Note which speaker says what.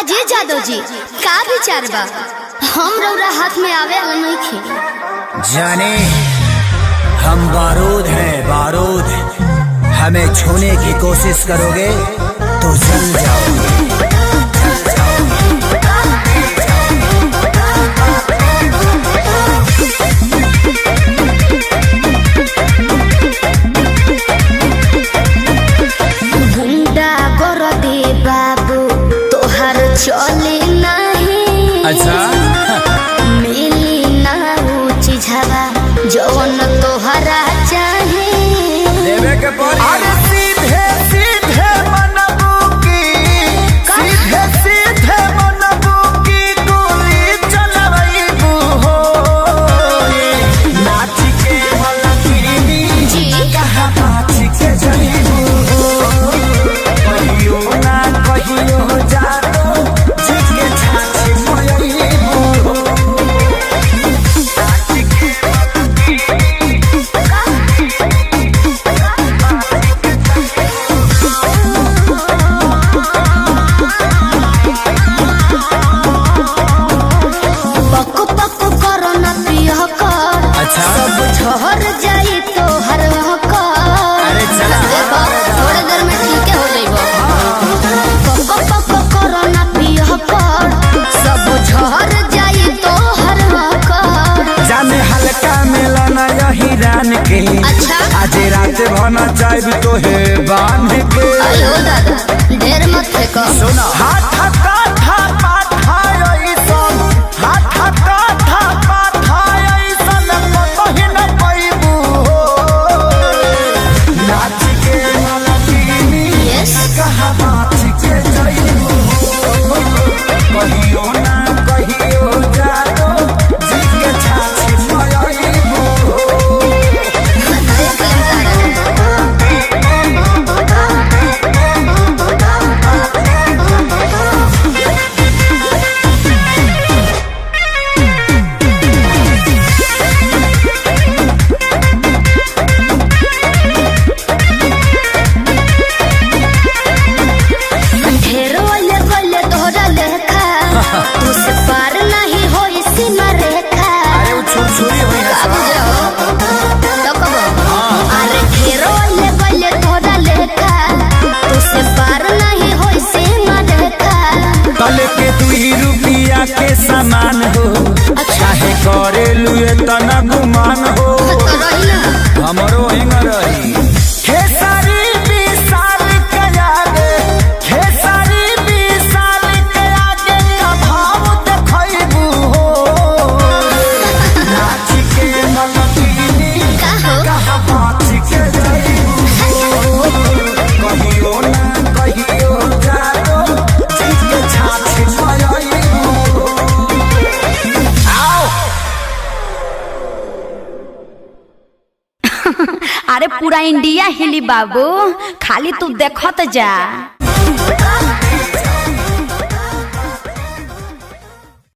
Speaker 1: काजे जादव जी का विचार बा? हम रौरा हाथ में आवे नहीं खे
Speaker 2: जाने हम बारूद हैं बारूद। हमें छूने की कोशिश करोगे तो जल जाओगे।
Speaker 1: चले नहीं
Speaker 2: अच्छा
Speaker 1: मिली ना ऊंची झवा जवन तोहरा चाहे
Speaker 2: देवे के पड़ी। अरे सीधे सीधे मनबू की सीधे सीधे मनबू की गोली चलबू हो नाच के मलकिनी
Speaker 1: जी
Speaker 2: कहा नाच के जईबू हो कहियो ना कहियो जा के।
Speaker 1: अच्छा
Speaker 2: आज रात भना चाहे तो है बांध के।
Speaker 1: अयो दादा ढेर मत फेंको।
Speaker 2: सुना हाथ काथा पाथाई सन हाथ काथा पाथाई सन कतही न पैबू नाच के मलकिनी कहा नाच के जईबू कहियो ना कहियो जादो जी के छाछी मयईबू। के समान हो चाहे करे लुए तना गुमान हो हमरो हिंग रही खेसारी विशाल के आगे खेसारी विशाल के आगे का भाव देखैबू हो नाच के मलकिनी कहा नाच के जईबू कहियो ना कहियो जादो जी के छाछी मयईबू।
Speaker 3: अरे पूरा इंडिया हिली बाबू, खाली तू देखत जा।